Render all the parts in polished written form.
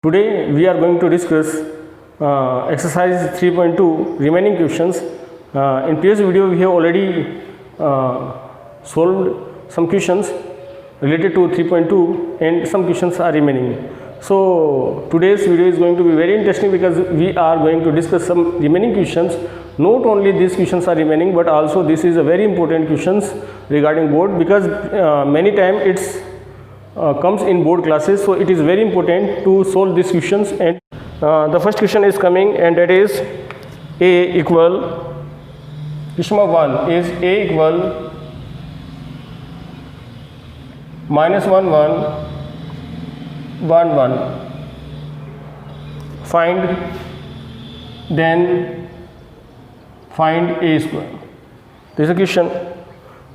Today we are going to discuss exercise 3.2 remaining questions. In previous video we have already solved some questions related to 3.2 and some questions are remaining. So today's video is going to be very interesting because we are going to discuss some remaining questions. Not only these questions are remaining, but also this is a very important questions regarding board, because many times it's comes in board classes, so it is very important to solve these questions. And the first question is coming, and that is a equal, question number 1 is a equal minus 1 1 1 1, find a square. This is a question.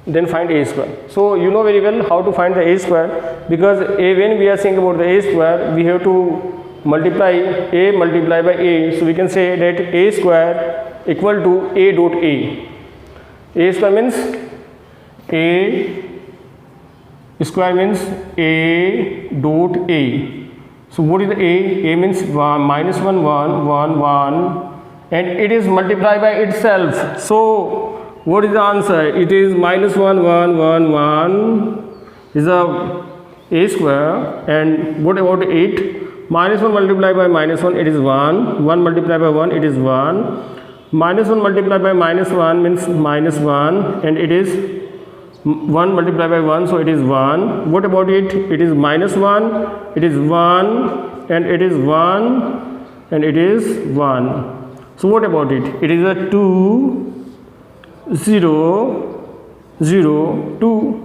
Then find a square. So you know very well how to find the a square, because when we are saying about the a square, we have to multiply a multiply by a. So we can say that a square equal to a dot a. A square means a square means a dot a. So what is the a? A means minus 1 1 1 1, and it is multiplied by itself. So what is the answer? It is minus 1 1 1 1 is a square. And what about 8? Minus 1 multiplied by minus 1, it is 1. 1 multiplied by 1, it is 1. Minus 1 multiplied by minus 1 means minus 1, and it is 1 multiplied by 1, so it is 1. What about it? It is minus 1, it is 1, and it is 1, and it is 1. So what about it? It is a 2 0 0 2.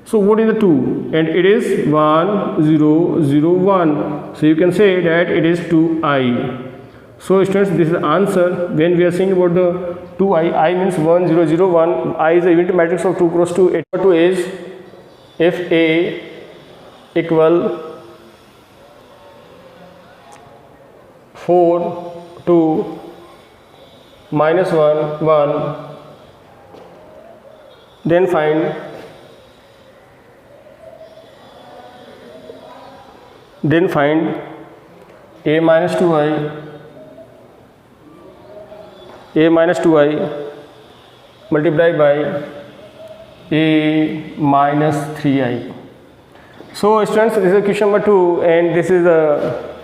So what is the 2? And it is 1 0 0 1. So you can say that it is 2i. So students, this is the answer. When we are saying about the 2i, I means 1 0 0 1. I is the unit matrix of 2 cross 2. 2 is if a equal 4 2 minus 1 1, then find a minus 2i multiplied by a minus 3i. So students, this is question number 2, and this is a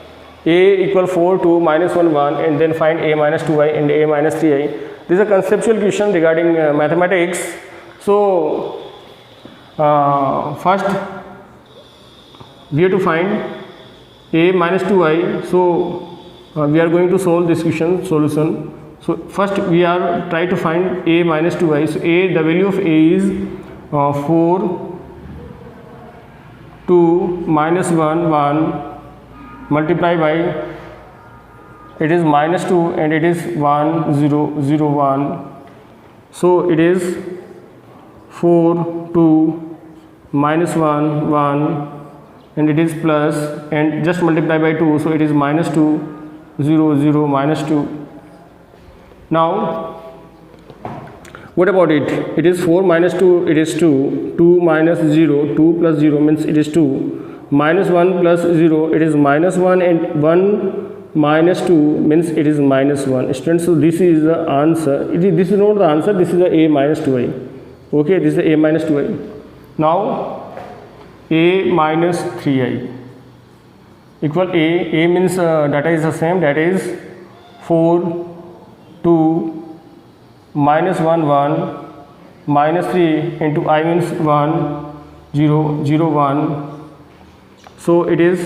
equal 4 2 minus 1 1, and then find a minus 2i and a minus 3i. This is a conceptual question regarding mathematics. So first we have to find a minus 2i. So we are going to solve this question solution. So first we are try to find a minus 2i. So the value of a is 4 2 minus 1 1 multiplied by, it is minus 2, and it is 1 0 0 1. So it is 4 2 minus 1 1, and it is plus, and just multiply by 2, so it is minus 2 0 0 minus 2. Now what about it? It is 4 minus 2, it is 2. 2 minus 0, 2 plus 0 means it is 2. Minus 1 plus 0, it is minus 1, and 1 minus 2 means it is minus 1. Students, so this is the answer. This is not the answer, this is the a minus 2i. Okay, this is the a minus 2i. Now a minus 3i equal a means data is the same, that is 4 2 minus 1 1 minus 3 into I means 1 0 0 1. So it is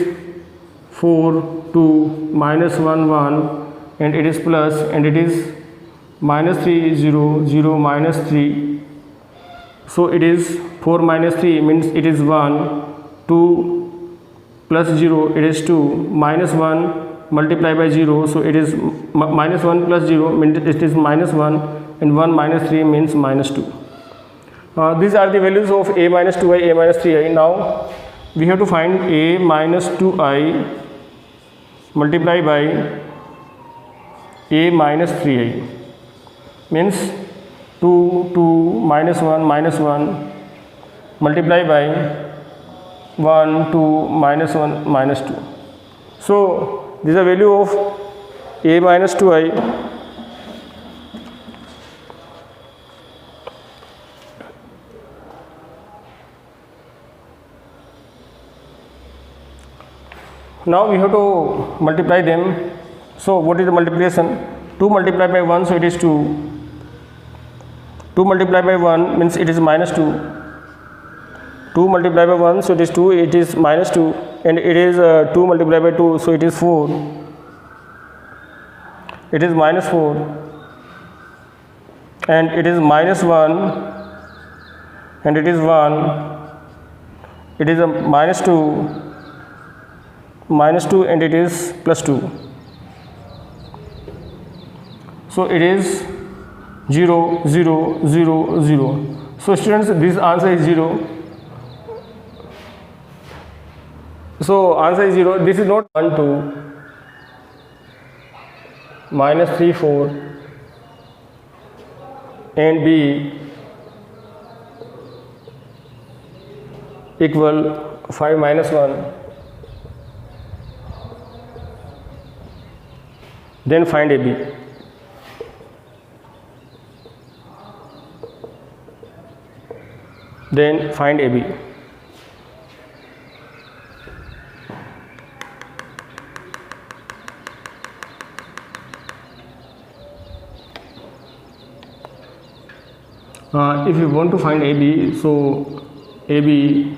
4 2 minus 1 1, and it is plus, and it is minus 3 0 0 minus 3. So it is 4 minus 3 means it is 1. 2 plus 0, it is 2. Minus 1 multiplied by 0, so it is minus 1 plus 0 means it is minus 1, and 1 minus 3 means minus 2. These are the values of a minus 2i, a minus 3i. Now we have to find a minus 2i multiplied by a minus 3i, means 2 2 minus 1 multiply by 1 2 minus 1 minus 2. So this is the value of a minus 2i. Now we have to multiply them. So what is the multiplication? 2 multiplied by 1, so it is 2. 2 multiplied by 1 means it is minus 2. 2 multiplied by 1, so it is 2, it is minus 2, and it is 2 multiplied by 2, so it is 4. It is minus 4, and it is minus 1, and it is 1. It is a minus 2, and it is plus 2. So it is 0, 0, 0, 0. So students, this answer is 0. So answer is 0. This is not 1, 2, minus 3, 4, and B equal 5 minus 1. Then find AB. Then find AB. If you want to find AB, so AB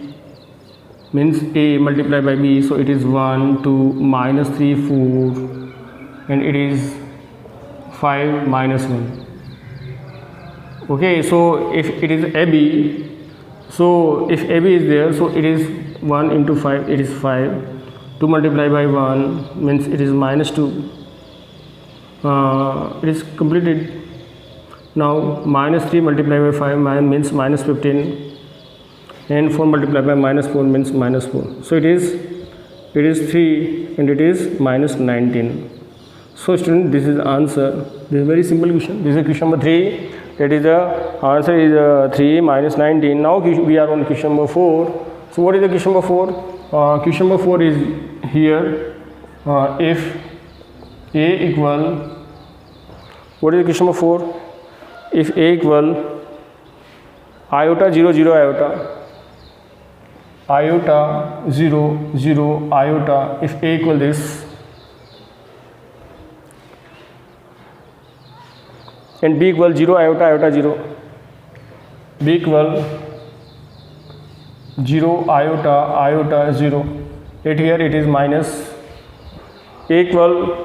means A multiplied by B, so it is 1, 2, minus 3, 4, and it is 5 minus 1. Okay, so if it is AB, so if AB is there, so it is 1 into 5, it is 5. 2 multiplied by 1 means it is minus 2. It is completed. Now minus 3 multiplied by 5 means minus 15, and 4 multiplied by minus 4 means minus 4. So it is 3, and it is minus 19. So student, this is the answer. This is a very simple question. This is question number 3. That is the answer is 3 minus 19. Now we are on question number 4. So what is the question number 4? Question number 4 is here. If A equal, what is the question number 4? If A equal iota 0, 0 iota 0, 0 iota, if A equal this, and B equal 0 iota, iota 0, B equal 0 iota, iota 0, and here it is minus. A equal,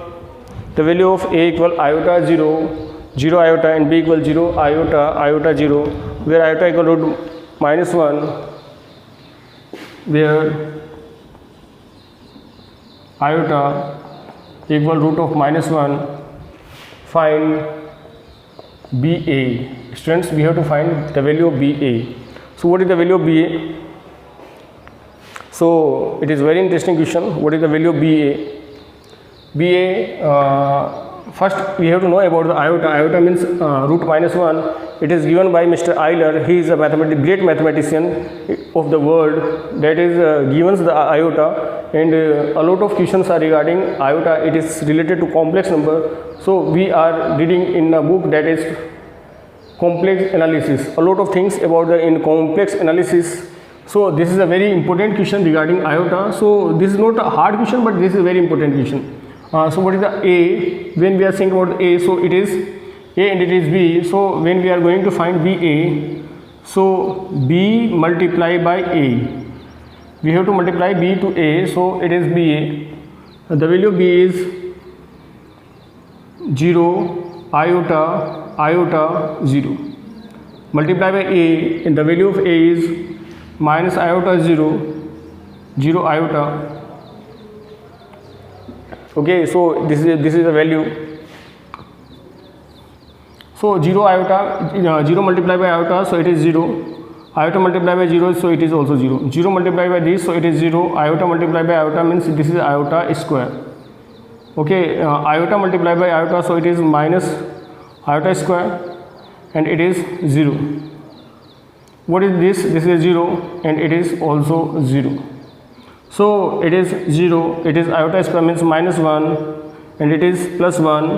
the value of A equal iota 0, 0 iota, and B equal 0 iota, iota 0, where iota equal root minus 1, where iota equal root of minus 1. Find BA. Students, we have to find the value of BA. So what is the value of BA? So it is very interesting question. What is the value of BA? BA, first we have to know about the iota. Iota means root minus 1. It is given by Mr. Euler. He is a great mathematician of the world. That is given the iota, and a lot of questions are regarding iota. It is related to complex number. So we are reading in a book that is complex analysis. A lot of things about the in complex analysis. So this is a very important question regarding iota. So this is not a hard question, but this is a very important question. So what is the A? When we are saying about A, so it is A and it is B. So when we are going to find BA, so B multiplied by A, we have to multiply B to A, so it is BA. The value of B is 0 iota, iota 0, multiply by A, and the value of A is minus iota 0, 0 iota. Okay, so this is the value. So 0 iota, 0 multiplied by iota, so it is 0. Iota multiplied by 0, so it is also 0. 0 multiplied by this, so it is 0. Iota multiplied by iota means this is iota square. Okay, iota multiplied by iota, so it is minus iota square, and it is 0. What is this? This is 0, and it is also 0. So it is 0, it is iota square means minus 1, and it is plus 1,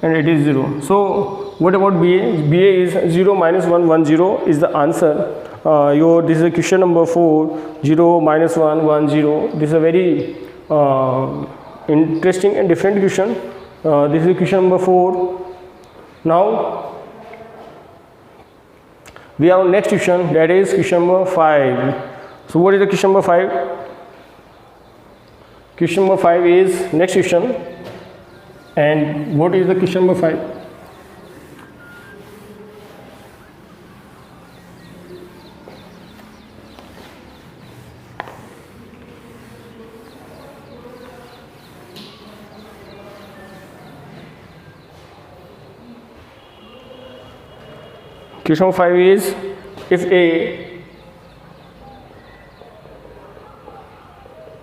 and it is 0. So what about BA? BA is 0 minus 1 1 0 is the answer. This is a question number 4, 0 minus 1 1 0. This is a very interesting and different question. This is question number 4. Now we are on next question, that is question number 5. So what is the question number 5? Question number 5 is next question. And what is the question number 5? Question number 5 is, if A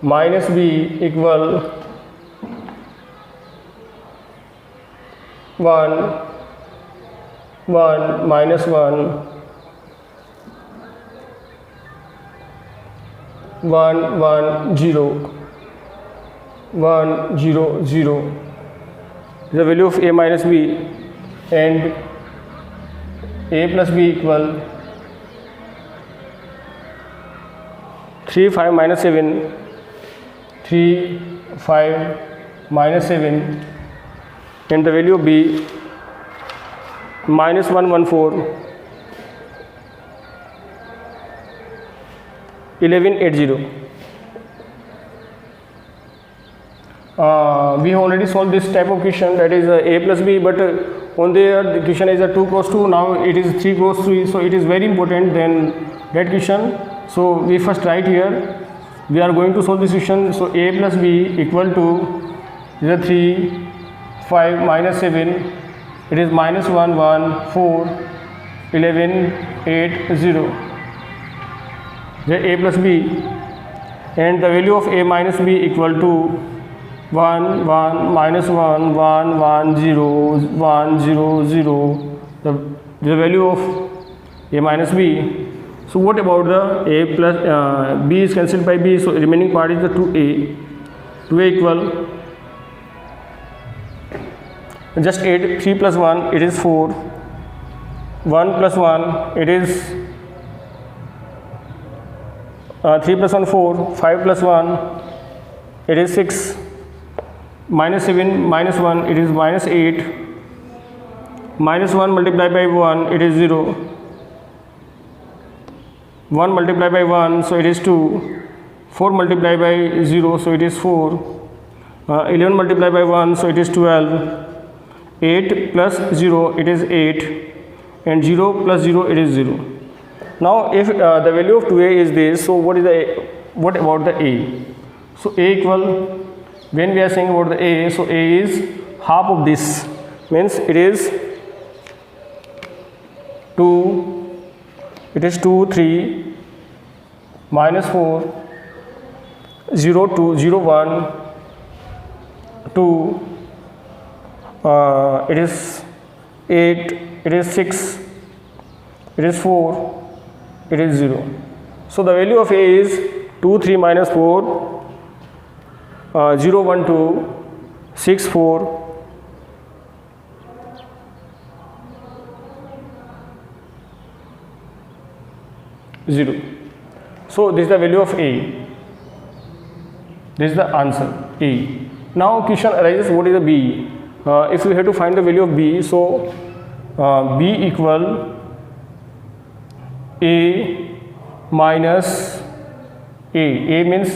minus B equal 1 1 minus 1 1 1 0 1 0 0, the value of A minus B, and A plus B equal 3 5 minus 7 3 5 minus 7, and the value of B minus 1 1 4 11 8 0. We have already solved this type of question, that is A plus B, but on the question is a 2 cross 2, now it is 3 cross 3, so it is very important than that question. So we first write here, we are going to solve this question. So A plus B equal to the 3 5 minus 7, it is minus 1 1 4 11 8 0, the A plus B, and the value of A minus B equal to 1 1 minus 1 1 1 0 1 0 0, the value of A minus B. So what about the A plus B is cancelled by B, so remaining part is the 2A. 2A equal just 8, 3 plus 1 it is 4, 1 plus 1 it is 3 plus 1 4, 5 plus 1 it is 6, minus 7 minus 1 it is minus 8, minus 1 multiplied by 1 it is 0, 1 multiplied by 1 so it is 2, 4 multiplied by 0 so it is 4, 11 multiplied by 1 so it is 12, 8 plus 0 it is 8, and 0 plus 0 it is 0. Now if the value of 2A is this, so what about the A? So A equal, when we are saying about the A, so A is half of this, means it is 2, it is 2 3 minus 4 0 2 0 1 2, it is 8, it is 6, it is 4, it is 0. So the value of A is 2 3 minus 4 0 1 2 6 4 0. So this is the value of A. This is the answer, A. Now question arises, what is the B? If we have to find the value of B, so B equal A minus A. A means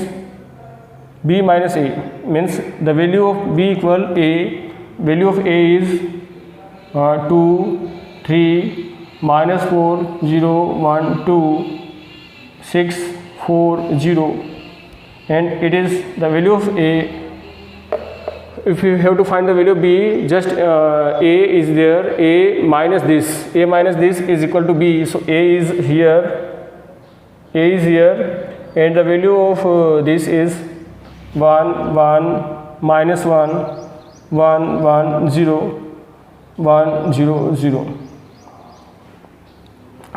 B minus A, means the value of B equal A, value of A is 2 3 minus 4 0 1 2 6 4 0, and it is the value of A. If you have to find the value of B, just A is there, A minus this is equal to B, so A is here, and the value of this is 1 1 minus 1 1 1 0 1 0 0.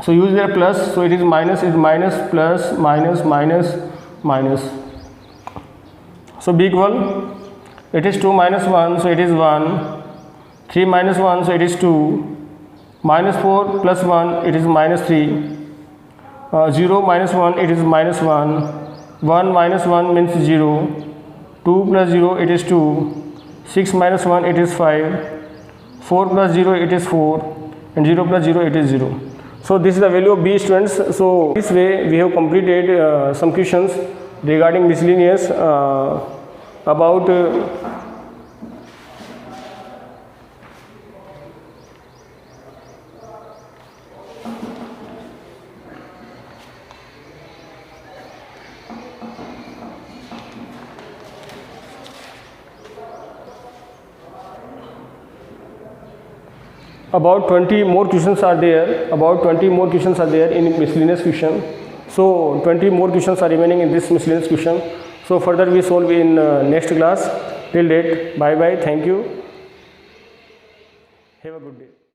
So use their plus, so it is minus plus minus minus minus, So B equal, it is 2 minus 1, so it is 1. 3 minus 1, so it is 2. Minus 4 plus 1, it is minus 3. 0 minus 1, it is minus 1. 1 minus 1 means 0. 2 plus 0, it is 2. 6 minus 1, it is 5. 4 plus 0, it is 4. And 0 plus 0, it is 0. So this is the value of B, students. So this way we have completed some questions regarding miscellaneous about about 20 more questions are there. About 20 more questions are there in miscellaneous question. So 20 more questions are remaining in this miscellaneous question. So further we solve in next class. Till date, bye bye. Thank you. Have a good day.